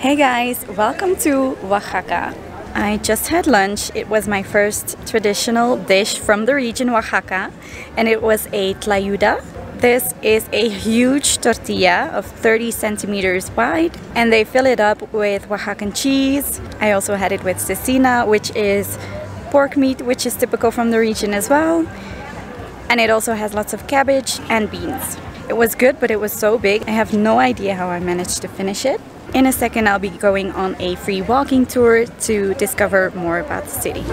Hey guys, welcome to Oaxaca. I just had lunch. It was my first traditional dish from the region Oaxaca, and it was a tlayuda. This is a huge tortilla of 30 centimeters wide, and they fill it up with Oaxacan cheese. I also had it with cecina, which is pork meat, which is typical from the region as well. And it also has lots of cabbage and beans. It was good, but it was so big. I have no idea how I managed to finish it. In a second, I'll be going on a free walking tour to discover more about the city.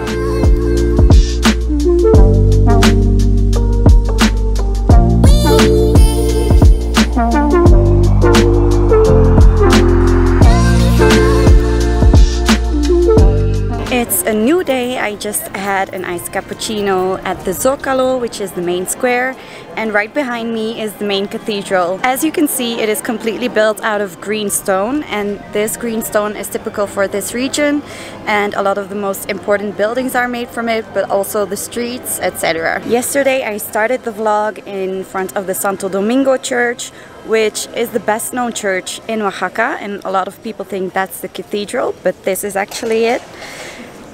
It's a new day. I just had an iced cappuccino at the Zocalo, which is the main square, and right behind me is the main cathedral. As you can see, it is completely built out of green stone, and this green stone is typical for this region, and a lot of the most important buildings are made from it, but also the streets, etc. Yesterday I started the vlog in front of the Santo Domingo church, which is the best known church in Oaxaca, and a lot of people think that's the cathedral, but this is actually it.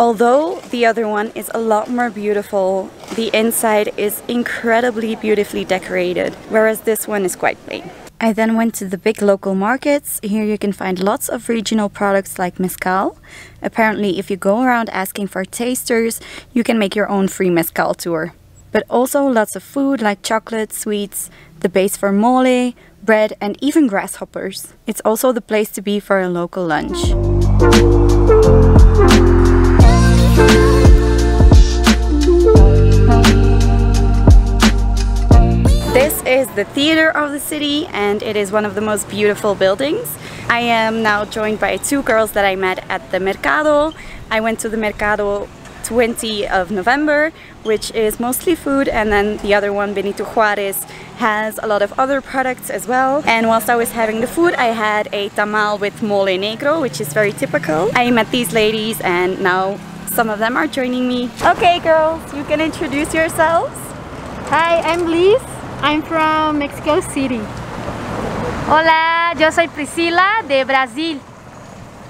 Although the other one is a lot more beautiful, the inside is incredibly beautifully decorated, whereas this one is quite plain. I then went to the big local markets. Here you can find lots of regional products like mezcal. Apparently, if you go around asking for tasters, you can make your own free mezcal tour. But also lots of food like chocolate, sweets, the base for mole, bread, and even grasshoppers. It's also the place to be for a local lunch. This is the theater of the city, and it is one of the most beautiful buildings. I am now joined by two girls that I met at the Mercado. I went to the Mercado 20 of November, which is mostly food, and then the other one, Benito Juarez, has a lot of other products as well. And whilst I was having the food, I had a tamal with mole negro, which is very typical. I met these ladies, and now some of them are joining me. Okay girls, you can introduce yourselves. Hi, I'm Liz. I'm from Mexico City. Hola, yo soy Priscila de Brazil.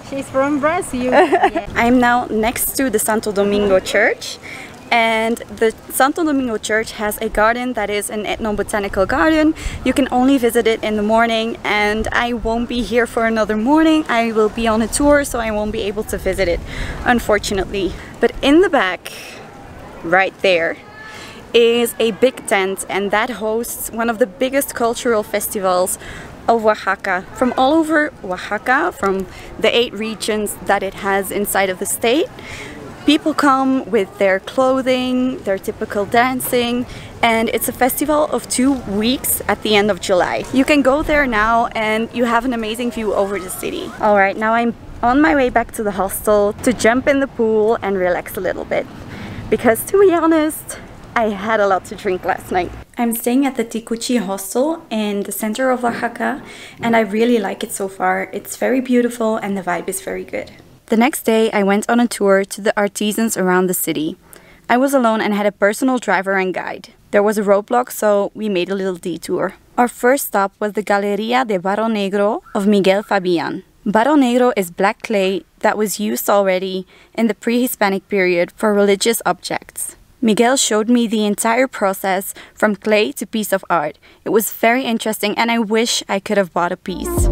She's from Brazil. Yeah. I'm now next to the Santo Domingo church, and the Santo Domingo church has a garden that is an ethnobotanical garden. You can only visit it in the morning, and I won't be here for another morning. I will be on a tour, so I won't be able to visit it, unfortunately. But in the back, right there, is a big tent, and that hosts one of the biggest cultural festivals of Oaxaca. From all over Oaxaca, from the 8 regions that it has inside of the state, people come with their clothing, their typical dancing, and it's a festival of 2 weeks at the end of July. You can go there now and you have an amazing view over the city. Alright, now I'm on my way back to the hostel to jump in the pool and relax a little bit. Because to be honest, I had a lot to drink last night. I'm staying at the Ticuchi hostel in the center of Oaxaca, and I really like it so far. It's very beautiful and the vibe is very good. The next day, I went on a tour to the artisans around the city. I was alone and had a personal driver and guide. There was a roadblock, so we made a little detour. Our first stop was the Galeria de Barro Negro of Miguel Fabian. Barro Negro is black clay that was used already in the pre-Hispanic period for religious objects. Miguel showed me the entire process from clay to piece of art. It was very interesting, and I wish I could have bought a piece.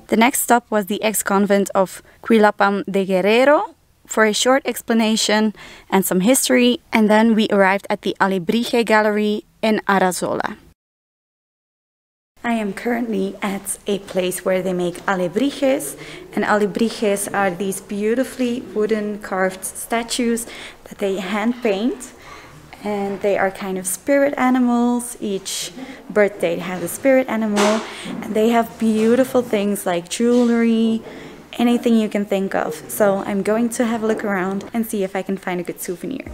The next stop was the ex-convent of Cuilapam de Guerrero for a short explanation and some history, and then we arrived at the Alebrije gallery in Arrazola. I am currently at a place where they make alebrijes, and alebrijes are these beautifully wooden carved statues that they hand paint. And they are kind of spirit animals. Each birthday has a spirit animal, and they have beautiful things like jewelry anything you can think of. So I'm going to have a look around and see if I can find a good souvenir.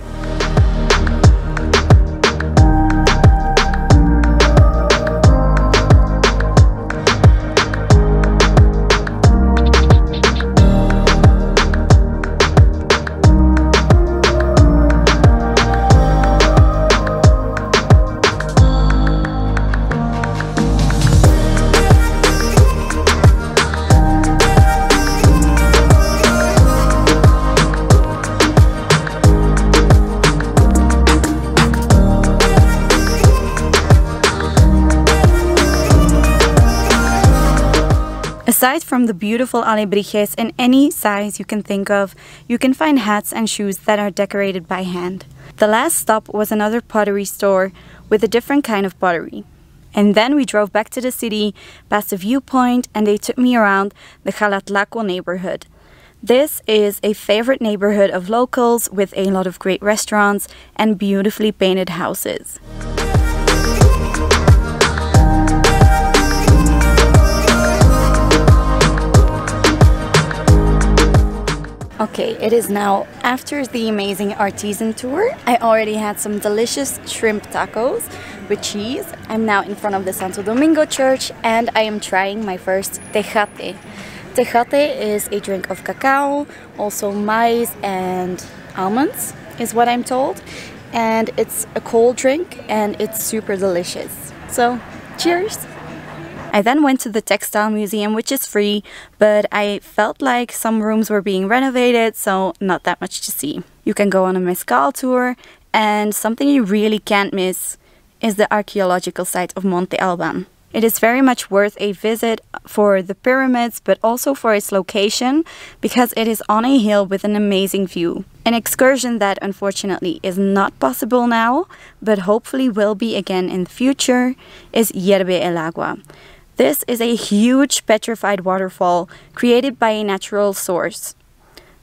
Aside from the beautiful alebrijes in any size you can think of, you can find hats and shoes that are decorated by hand. The last stop was another pottery store with a different kind of pottery. And then we drove back to the city, past a viewpoint, and they took me around the Jalatlaco neighborhood. This is a favorite neighborhood of locals with a lot of great restaurants and beautifully painted houses. Okay, it is now after the amazing Artisan Tour. I already had some delicious shrimp tacos with cheese. I'm now in front of the Santo Domingo Church and I am trying my first Tejate. Tejate is a drink of cacao, also maize and almonds is what I'm told. And it's a cold drink and it's super delicious. So, cheers! I then went to the Textile Museum, which is free, but I felt like some rooms were being renovated, so not that much to see. You can go on a Mercado tour, and something you really can't miss is the archaeological site of Monte Alban. It is very much worth a visit for the pyramids, but also for its location, because it is on a hill with an amazing view. An excursion that unfortunately is not possible now, but hopefully will be again in the future, is Hierve el Agua. This is a huge petrified waterfall created by a natural source.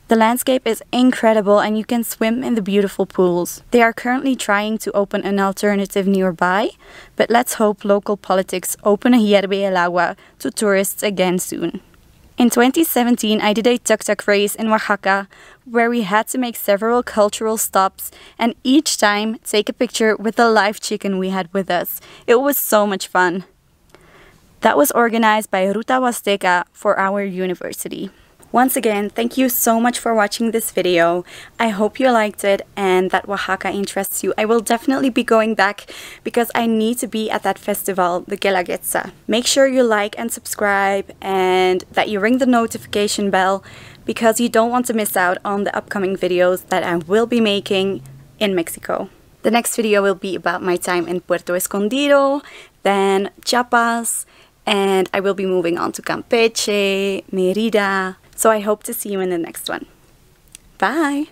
The landscape is incredible and you can swim in the beautiful pools. They are currently trying to open an alternative nearby, but let's hope local politics open a Hierve el Agua to tourists again soon. In 2017, I did a tuk-tuk race in Oaxaca where we had to make several cultural stops and each time take a picture with the live chicken we had with us. It was so much fun. That was organized by Ruta Huasteca for our university. Once again, thank you so much for watching this video. I hope you liked it and that Oaxaca interests you. I will definitely be going back because I need to be at that festival, the Guelaguetza. Make sure you like and subscribe and that you ring the notification bell because you don't want to miss out on the upcoming videos that I will be making in Mexico. The next video will be about my time in Puerto Escondido, then Chiapas, and I will be moving on to Campeche, Mérida. So I hope to see you in the next one. Bye!